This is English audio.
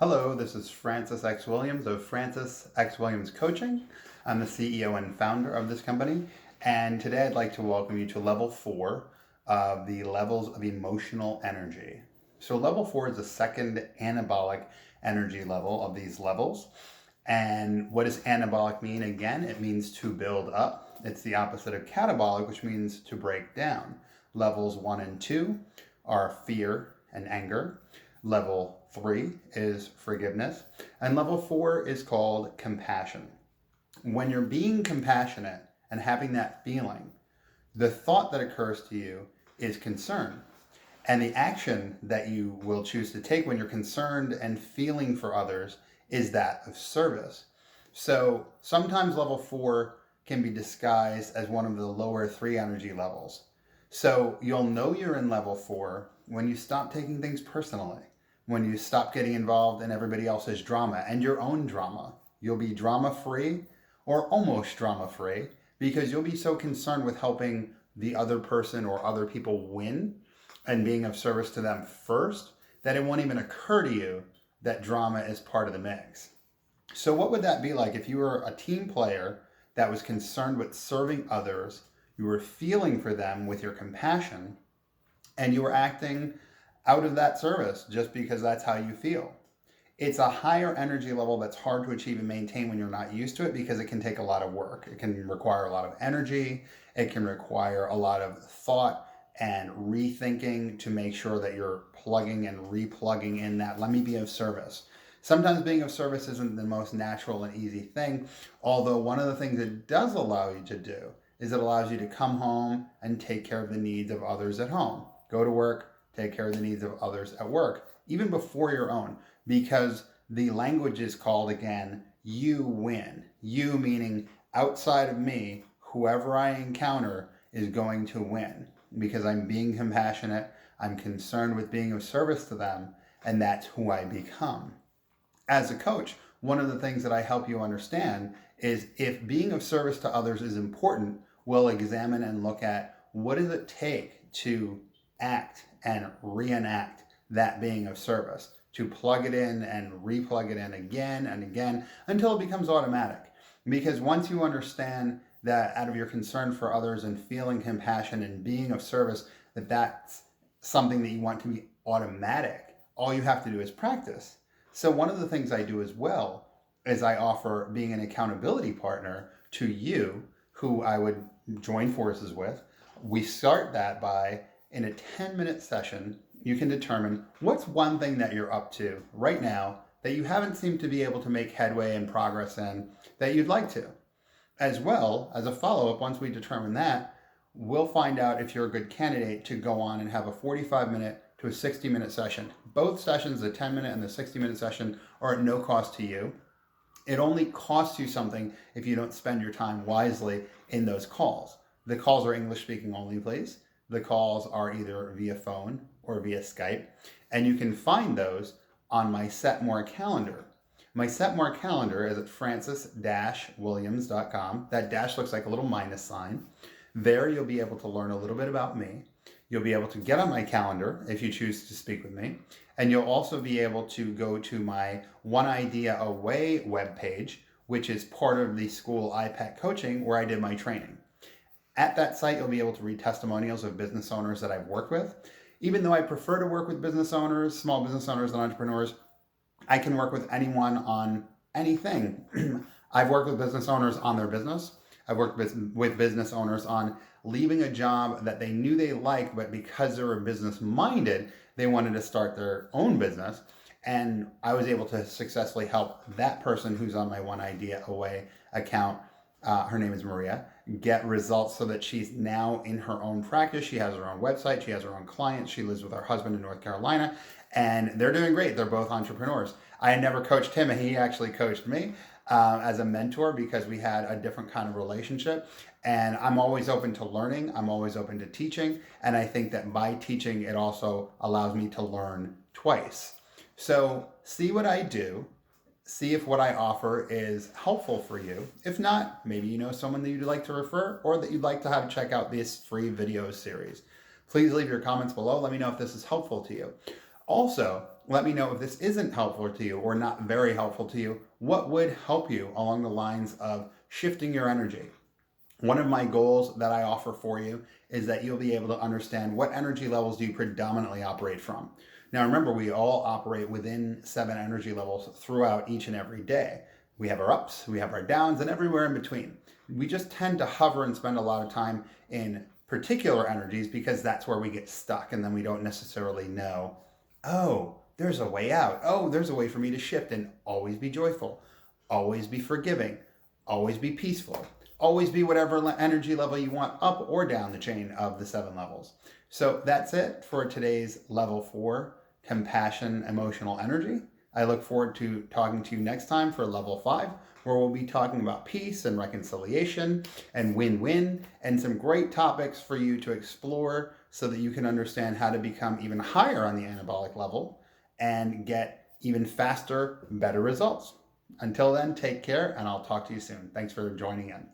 Hello, this is Francis X. Williams of Francis X. Williams Coaching. I'm the CEO and founder of this company, and today I'd like to welcome you to level 4 of the levels of emotional energy. So, level 4 is the second anabolic energy level of these levels. And what does anabolic mean? Again, it means to build up. It's the opposite of catabolic, which means to break down. Levels 1 and 2 are fear and anger. Level 3 is forgiveness. And level 4 is called compassion. When you're being compassionate and having that feeling, the thought that occurs to you is concern. And the action that you will choose to take when you're concerned and feeling for others is that of service. So sometimes level 4 can be disguised as one of the lower 3 energy levels. So you'll know you're in level 4 when you stop taking things personally, when you stop getting involved in everybody else's drama and your own drama. You'll be drama free or almost drama free because you'll be so concerned with helping the other person or other people win and being of service to them first that it won't even occur to you that drama is part of the mix. So what would that be like if you were a team player that was concerned with serving others, you were feeling for them with your compassion, and you were acting out of that service just because that's how you feel? It's a higher energy level that's hard to achieve and maintain when you're not used to it because it can take a lot of work. It can require a lot of energy. It can require a lot of thought and rethinking to make sure that you're plugging and replugging in that let me be of service. Sometimes being of service isn't the most natural and easy thing, although one of the things it does allow you to do is it allows you to come home and take care of the needs of others at home. Go to work, take care of the needs of others at work, even before your own, because the language is called, again, you win. You meaning outside of me, whoever I encounter is going to win because I'm being compassionate, I'm concerned with being of service to them, and that's who I become. As a coach, one of the things that I help you understand is if being of service to others is important, we'll examine and look at what does it take to act and reenact that being of service, to plug it in and replug it in again and again until it becomes automatic. Because once you understand that out of your concern for others and feeling compassion and being of service, that that's something that you want to be automatic, all you have to do is practice. So one of the things I do as well is I offer being an accountability partner to you who I would join forces with. We start that by, in a 10-minute session, you can determine what's one thing that you're up to right now that you haven't seemed to be able to make headway and progress in that you'd like to. As well as a follow-up, once we determine that, we'll find out if you're a good candidate to go on and have a 45-minute to a 60-minute session. Both sessions, the 10-minute and the 60-minute session, are at no cost to you. It only costs you something if you don't spend your time wisely in those calls. The calls are English speaking only, please. The calls are either via phone or via Skype, and you can find those on my Set More calendar. My Set More calendar is at francis-williams.com. That dash looks like a little minus sign. There you'll be able to learn a little bit about me. You'll be able to get on my calendar if you choose to speak with me. And you'll also be able to go to my One Idea Away webpage, which is part of the school IPEC coaching where I did my training. At that site, you'll be able to read testimonials of business owners that I've worked with. Even though I prefer to work with business owners, small business owners, and entrepreneurs, I can work with anyone on anything. I've worked with business owners on their business. I've worked with business owners on leaving a job that they knew they liked, but because they were business minded, they wanted to start their own business. And I was able to successfully help that person who's on my One Idea Away account, her name is Maria, get results so that she's now in her own practice. She has her own website. She has her own clients. She lives with her husband in North Carolina, and they're doing great. They're both entrepreneurs. I had never coached him, and he actually coached me as a mentor because we had a different kind of relationship. And I'm always open to learning. I'm always open to teaching. And I think that by teaching, it also allows me to learn twice. So see what I do. See if what I offer is helpful for you. If not, maybe you know someone that you'd like to refer or that you'd like to have check out this free video series. Please leave your comments below. Let me know if this is helpful to you. Also, let me know if this isn't helpful to you or not very helpful to you. What would help you along the lines of shifting your energy? One of my goals that I offer for you is that you'll be able to understand what energy levels do you predominantly operate from. Now, remember, we all operate within 7 energy levels throughout each and every day. We have our ups, we have our downs, and everywhere in between. We just tend to hover and spend a lot of time in particular energies because that's where we get stuck, and then we don't necessarily know, oh, there's a way out. Oh, there's a way for me to shift and always be joyful, always be forgiving, always be peaceful, always be whatever energy level you want up or down the chain of the 7 levels. So that's it for today's level 4 compassion, emotional energy. I look forward to talking to you next time for level 5, where we'll be talking about peace and reconciliation and win-win and some great topics for you to explore so that you can understand how to become even higher on the anabolic level and get even faster, better results. Until then, take care, and I'll talk to you soon. Thanks for joining in.